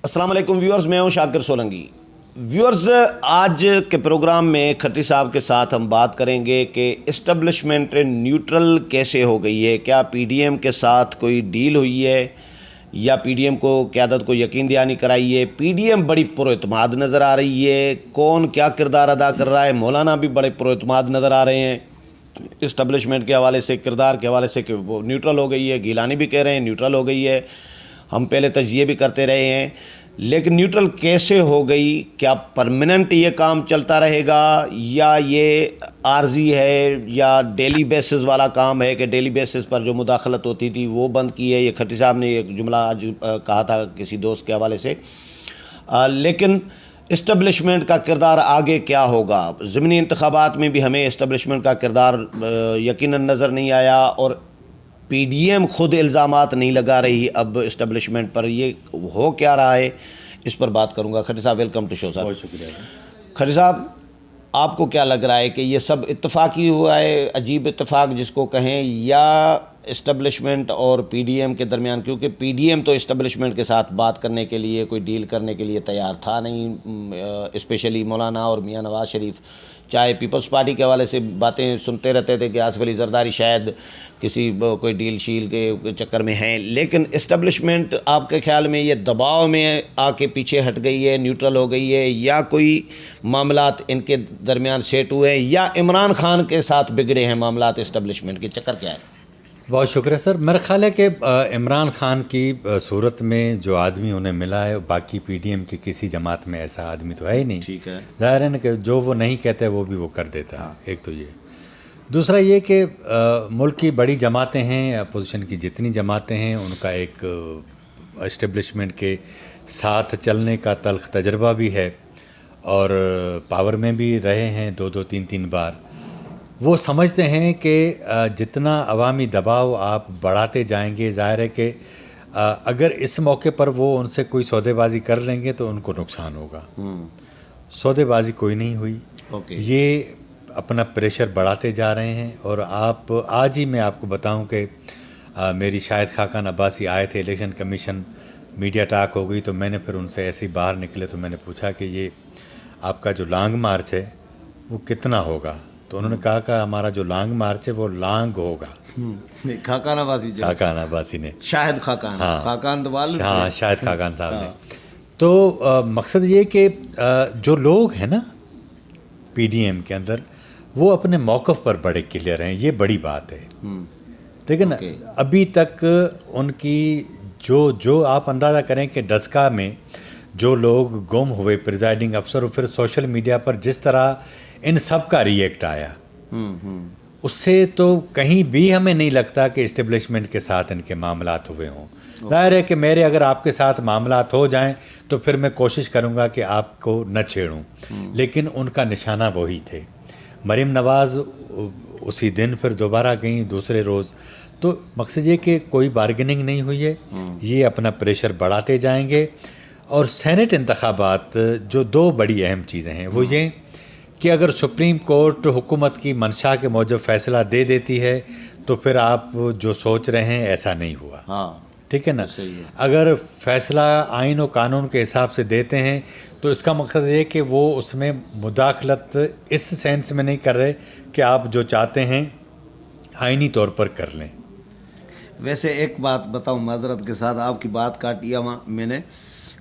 السلام علیکم ویورز، میں ہوں شاکر سولنگی۔ ویورز، آج کے پروگرام میں کھٹی صاحب کے ساتھ ہم بات کریں گے کہ اسٹیبلشمنٹ نیوٹرل کیسے ہو گئی ہے۔ کیا پی ڈی ایم کے ساتھ کوئی ڈیل ہوئی ہے یا پی ڈی ایم کو قیادت کو یقین دہانی کرائی ہے؟ پی ڈی ایم بڑی پراعتماد نظر آ رہی ہے، کون کیا کردار ادا کر رہا ہے؟ مولانا بھی بڑے پراعتماد نظر آ رہے ہیں اسٹیبلشمنٹ کے حوالے سے، کردار کے حوالے سے کہ وہ نیوٹرل ہو گئی ہے۔ گیلانی بھی کہہ رہے ہیں نیوٹرل ہو گئی ہے، ہم پہلے تجزیے بھی کرتے رہے ہیں، لیکن نیوٹرل کیسے ہو گئی؟ کیا پرماننٹ یہ کام چلتا رہے گا یا یہ عارضی ہے یا ڈیلی بیسز والا کام ہے کہ ڈیلی بیسز پر جو مداخلت ہوتی تھی وہ بند کی ہے؟ یہ کھٹی صاحب نے ایک جملہ آج کہا تھا کسی دوست کے حوالے سے۔ لیکن اسٹیبلشمنٹ کا کردار آگے کیا ہوگا؟ ضمنی انتخابات میں بھی ہمیں اسٹیبلشمنٹ کا کردار یقیناً نظر نہیں آیا، اور پی ڈی ایم خود الزامات نہیں لگا رہی اب اسٹیبلشمنٹ پر۔ یہ ہو کیا رہا ہے، اس پر بات کروں گا۔ کھٹی صاحب ویلکم ٹو شو صاحب۔ بہت شکریہ۔ کھٹی صاحب، آپ کو کیا لگ رہا ہے کہ یہ سب اتفاقی ہوا ہے، عجیب اتفاق جس کو کہیں، یا اسٹیبلشمنٹ اور پی ڈی ایم کے درمیان؟ کیونکہ پی ڈی ایم تو اسٹیبلشمنٹ کے ساتھ بات کرنے کے لیے، کوئی ڈیل کرنے کے لیے تیار تھا نہیں، اسپیشلی مولانا اور میاں نواز شریف، چاہے پیپلز پارٹی کے حوالے سے باتیں سنتے رہتے تھے کہ آصف علی زرداری شاید کسی کوئی ڈیل شیل کے چکر میں ہیں، لیکن اسٹیبلشمنٹ آپ کے خیال میں یہ دباؤ میں آ کے پیچھے ہٹ گئی ہے، نیوٹرل ہو گئی ہے، یا کوئی معاملات ان کے درمیان سیٹ ہوئے ہیں، یا عمران خان کے ساتھ بگڑے ہیں معاملات؟ اسٹیبلشمنٹ کے چکر کیا ہے؟ بہت شکریہ سر۔ میرا خیال ہے کہ عمران خان کی صورت میں جو آدمی انہیں ملا ہے، باقی پی ڈی ایم کی کسی جماعت میں ایسا آدمی تو ہے ہی نہیں۔ ٹھیک ہے، ظاہر ہے نا کہ جو وہ نہیں کہتے وہ بھی وہ کر دیتا ہے۔ ایک تو یہ، دوسرا یہ کہ ملک کی بڑی جماعتیں ہیں، اپوزیشن کی جتنی جماعتیں ہیں، ان کا ایک اسٹیبلشمنٹ کے ساتھ چلنے کا تلخ تجربہ بھی ہے، اور پاور میں بھی رہے ہیں دو تین بار۔ وہ سمجھتے ہیں کہ جتنا عوامی دباؤ آپ بڑھاتے جائیں گے، ظاہر ہے کہ اگر اس موقع پر وہ ان سے کوئی سودے بازی کر لیں گے تو ان کو نقصان ہوگا۔ سودے بازی کوئی نہیں ہوئی، یہ اپنا پریشر بڑھاتے جا رہے ہیں۔ اور آپ آج ہی میں آپ کو بتاؤں کہ میری شاہد خاقان عباسی آئے تھے الیکشن کمیشن، میڈیا ٹاک ہو گئی، تو میں نے پھر ان سے ایسے ہی باہر نکلے تو میں نے پوچھا کہ یہ آپ کا جو لانگ مارچ ہے وہ کتنا ہوگا؟ تو انہوں نے کہا کہ ہمارا جو لانگ مارچ ہے وہ لانگ ہوگا۔ خاقان عباسی جو خاقان عباسی نے، شاہد خاقان، خاقان دوال، ہاں شاہد خاقان صاحب نے۔ تو مقصد یہ کہ جو لوگ ہیں نا پی ڈی ایم کے اندر، وہ اپنے موقف پر بڑے کلیئر ہیں، یہ بڑی بات ہے۔ دیکھیں نا، ابھی تک ان کی جو آپ اندازہ کریں کہ ڈسکا میں جو لوگ گم ہوئے، پریزائڈنگ افسر، اور پھر سوشل میڈیا پر جس طرح ان سب کا ری ایکٹ آیا، اس سے تو کہیں بھی ہمیں نہیں لگتا کہ اسٹیبلشمنٹ کے ساتھ ان کے معاملات ہوئے ہوں۔ ظاہر ہے کہ میرے اگر آپ کے ساتھ معاملات ہو جائیں تو پھر میں کوشش کروں گا کہ آپ کو نہ چھیڑوں، لیکن ان کا نشانہ وہی تھے۔ مریم نواز اسی دن پھر دوبارہ گئیں دوسرے روز۔ تو مقصد یہ کہ کوئی بارگننگ نہیں ہوئی ہے، یہ اپنا پریشر بڑھاتے جائیں گے۔ اور سینٹ انتخابات جو دو بڑی اہم چیزیں ہیں وہ یہ کہ اگر سپریم کورٹ حکومت کی منشا کے موجب فیصلہ دے دیتی ہے تو پھر آپ جو سوچ رہے ہیں ایسا نہیں ہوا، ٹھیک ہے نا؟ اگر فیصلہ آئین و قانون کے حساب سے دیتے ہیں تو اس کا مقصد یہ کہ وہ اس میں مداخلت اس سینس میں نہیں کر رہے کہ آپ جو چاہتے ہیں آئینی طور پر کر لیں۔ ویسے ایک بات بتاؤں معذرت کے ساتھ، آپ کی بات کاٹی میں نے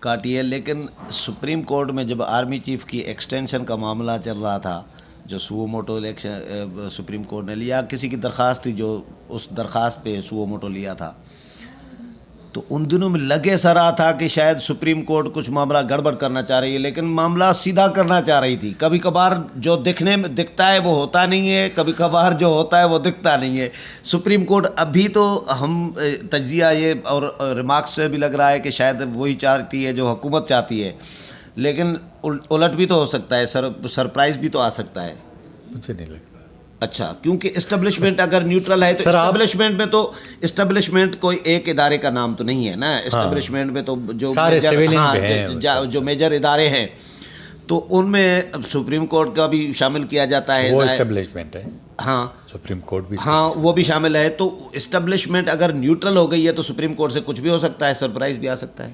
کاٹی ہے، لیکن سپریم کورٹ میں جب آرمی چیف کی ایکسٹینشن کا معاملہ چل رہا تھا، جو سوو موٹو الیکشن سپریم کورٹ نے لیا، کسی کی درخواست تھی جو اس درخواست پہ سوو موٹو لیا تھا، تو ان دنوں میں لگے سا رہا تھا کہ شاید سپریم کورٹ کچھ معاملہ گڑبڑ کرنا چاہ رہی ہے، لیکن معاملہ سیدھا کرنا چاہ رہی تھی۔ کبھی کبھار جو دکھنے میں دکھتا ہے وہ ہوتا نہیں ہے، کبھی کبھار جو ہوتا ہے وہ دکھتا نہیں ہے۔ سپریم کورٹ ابھی تو ہم تجزیہ یہ اور ریمارکس سے بھی لگ رہا ہے کہ شاید وہی چاہتی ہے جو حکومت چاہتی ہے، لیکن الٹ بھی تو ہو سکتا ہے، سرپرائز بھی تو آ سکتا ہے۔ مجھے نہیں لگتا۔ اچھا، کیونکہ اسٹیبلشمنٹ اگر نیوٹرل ہے تو اسٹیبلشمنٹ میں تو اسٹیبلشمنٹ کوئی ایک ادارے کا نام تو نہیں ہے نا، اسٹیبلشمنٹ میں تو جو میجر ادارے ہیں تو ان میں سپریم کورٹ کا بھی شامل کیا جاتا ہے، وہ اسٹیبلشمنٹ ہے، ہاں سپریم کورٹ بھی، ہاں وہ بھی شامل ہے۔ تو اسٹیبلشمنٹ اگر نیوٹرل ہو گئی ہے تو سپریم کورٹ سے کچھ بھی ہو سکتا ہے، سرپرائز بھی آ سکتا ہے۔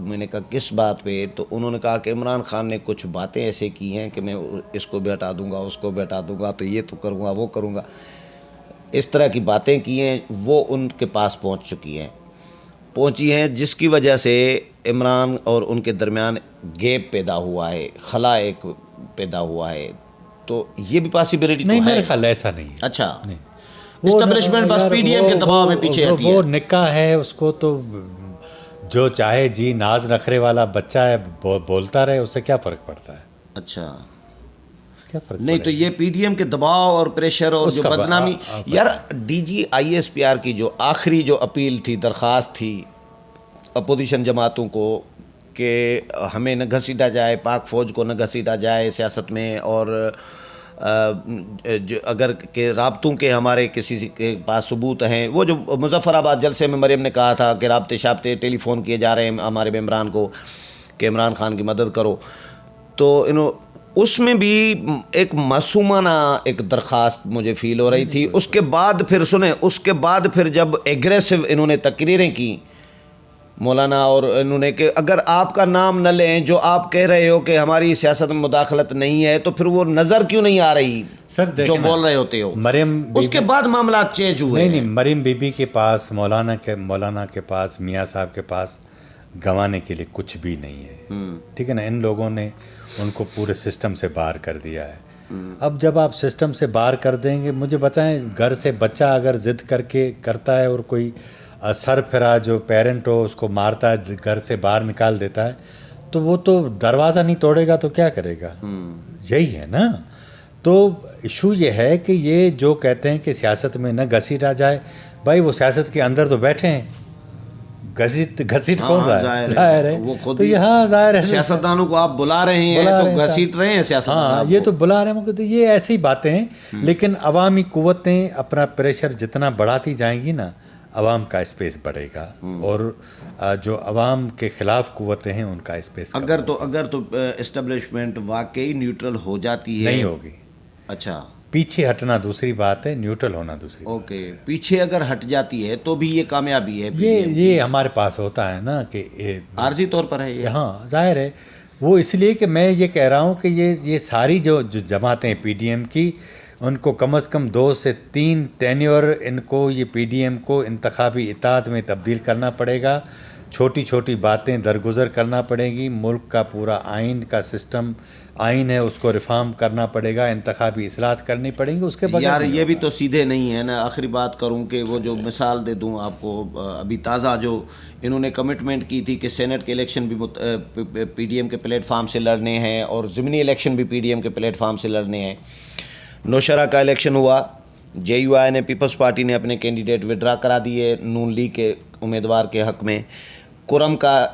میں نے کہا کس بات پہ؟ تو انہوں نے کہا کہ عمران خان نے کچھ باتیں ایسے کی ہیں کہ میں اس کو بھی ہٹا دوں گا، اس کو بھی ہٹا دوں گا، تو یہ تو کروں گا، وہ کروں گا، اس طرح کی باتیں کی ہیں، وہ ان کے پاس پہنچی ہیں، جس کی وجہ سے عمران اور ان کے درمیان گیپ پیدا ہوا ہے، خلا ایک پیدا ہوا ہے. تو یہ بھی پاسبلٹی نہیں، تو ہے. میرے خیال ایسا نہیں ہے. اچھا، نہیں، اسٹیبلشمنٹ بس یار پی ڈی ایم کے دباؤ میں پیچھے ہٹی ہے. وہ نکاح ہے، اس کو تو جو چاہے جی ناز نخرے والا بچہ ہے بولتا رہے، اس سے کیا فرق پڑتا ہے؟ اچھا کیا فرق نہیں تو یہ پی ڈی ایم کے دباؤ اور پریشر اور جو بدنامی. یار D G I S P R کی جو آخری جو اپیل تھی، درخواست تھی اپوزیشن جماعتوں کو کہ ہمیں نہ گھسیٹا جائے، پاک فوج کو نہ گھسیٹا جائے سیاست میں، اور اگر کہ رابطوں کے ہمارے کسی کے پاس ثبوت ہیں، وہ جو مظفر آباد جلسے میں مریم نے کہا تھا کہ رابطے شابطے ٹیلی فون کیے جا رہے ہیں ہمارے ممبران کو کہ عمران خان کی مدد کرو، تو اس میں بھی ایک معصومانہ ایک درخواست مجھے فیل ہو رہی تھی. اس کے بعد پھر سنیں، اس کے بعد پھر جب ایگریسو انہوں نے تقریریں کی مولانا، اور انہوں نے کہ اگر آپ کا نام نہ لیں، جو آپ کہہ رہے ہو کہ ہماری سیاست میں مداخلت نہیں ہے، تو پھر وہ نظر کیوں نہیں آ رہی سر جو بول رہے ہوتے ہو؟ مریم اس کے بعد معاملات چینج ہوئے. نہیں، مریم بی بی کے پاس، مولانا کے پاس، میاں صاحب کے پاس گنوانے کے لیے کچھ بھی نہیں ہے. ٹھیک ہے نا، ان لوگوں نے ان کو پورے سسٹم سے باہر کر دیا ہے. اب جب آپ سسٹم سے باہر کر دیں گے، مجھے بتائیں، گھر سے بچہ اگر ضد کر کے کرتا ہے اور کوئی سر پھرا جو پیرنٹ ہو اس کو مارتا ہے، گھر سے باہر نکال دیتا ہے، تو وہ تو دروازہ نہیں توڑے گا تو کیا کرے گا؟ یہی ہے نا. تو ایشو یہ ہے کہ یہ جو کہتے ہیں کہ سیاست میں نہ گھسیٹا جائے، بھائی وہ سیاست کے اندر تو بیٹھے ہیں، گھسیٹ کون رہا ہے؟ ظاہر ہے وہ خود تو یہاں ظاہر ہے سیاستدانوں کو آپ بلا رہے ہیں تو گھسیٹ رہے ہیں سیاستدان. ہاں، یہ تو بلا رہے ہیں، یہ ایسی باتیں ہیں. لیکن عوامی قوتیں اپنا پریشر جتنا بڑھاتی جائیں گی نا، عوام کا اسپیس بڑھے گا، اور جو عوام کے خلاف قوتیں ہیں ان کا اسپیس اگر تو اسٹیبلشمنٹ واقعی نیوٹرل ہو جاتی ہے. نہیں ہوگی. اچھا، پیچھے ہٹنا دوسری بات ہے، نیوٹرل ہونا دوسری. اوکے، پیچھے اگر ہٹ جاتی ہے تو بھی یہ کامیابی ہے. یہ ہمارے پاس ہوتا ہے نا کہ عارضی طور پر ہے یہ. ہاں ظاہر ہے. وہ اس لیے کہ میں یہ کہہ رہا ہوں کہ یہ ساری جو جماعتیں پی ڈی ایم کی، ان کو کم از کم 2 سے 3 ٹینیور ان کو، یہ پی ڈی ایم کو انتخابی اطاعت میں تبدیل کرنا پڑے گا. چھوٹی چھوٹی باتیں درگزر کرنا پڑے گی. ملک کا پورا آئین کا سسٹم، آئین ہے، اس کو ریفارم کرنا پڑے گا. انتخابی اصلاحات کرنی پڑیں گی. اس کے بغیر یار یہ بھی تو سیدھے نہیں ہے نا. آخری بات کروں کہ وہ جو مثال دے دوں آپ کو، ابھی تازہ جو انہوں نے کمٹمنٹ کی تھی کہ سینٹ کے الیکشن بھی پی ڈی ایم کے پلیٹ فارم سے لڑنے ہیں، اور ضمنی الیکشن بھی پی ڈی ایم کے پلیٹ فارم سے لڑنے ہیں. نوشہرہ کا الیکشن ہوا، جے یو آئی نے، پیپلز پارٹی نے اپنے کینڈیڈیٹ وڈرا کرا دیے نون لیگ کے امیدوار کے حق میں. کرم کا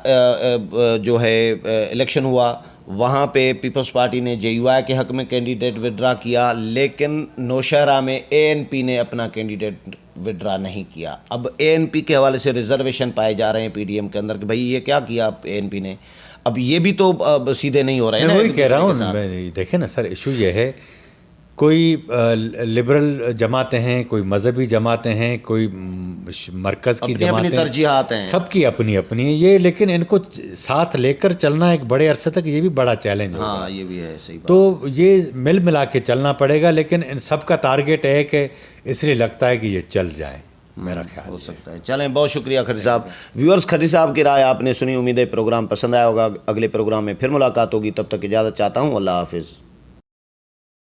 جو ہے الیکشن ہوا، وہاں پہ پیپلز پارٹی نے جے یو آئی کے حق میں کینڈیڈیٹ وڈرا کیا، لیکن نوشہرہ میں اے این پی نے اپنا کینڈیڈیٹ وڈرا نہیں کیا. اب اے این پی کے حوالے سے ریزرویشن پائے جا رہے ہیں پی ڈی ایم کے اندر کہ بھائی یہ کیا کیا اے این پی نے. اب یہ بھی تو سیدھے نہیں ہو رہے ہیں. میں وہی کہہ رہا ہوں. دیکھیں نا سر، ایشو یہ ہے، کوئی لبرل جماعتیں ہیں، کوئی مذہبی جماعتیں ہیں، کوئی مرکز کی جماعتیں، اپنی ترجیحات ہیں، سب کی اپنی اپنی ہیں یہ. لیکن ان کو ساتھ لے کر چلنا ایک بڑے عرصے تک، یہ بھی بڑا چیلنج ہوگا. ہاں یہ بھی ہے، صحیح بات. تو یہ مل ملا کے چلنا پڑے گا. لیکن ان سب کا ٹارگیٹ ہے کہ اس لیے لگتا ہے کہ یہ چل جائے، میرا خیال ہو سکتا ہے. چلیں، بہت شکریہ کھٹی صاحب. ویورز، کھٹی صاحب کی رائے آپ نے سنی، امید ہے پروگرام پسند آیا ہوگا. اگلے پروگرام میں پھر ملاقات ہوگی، تب تک اجازت چاہتا ہوں. اللہ حافظ.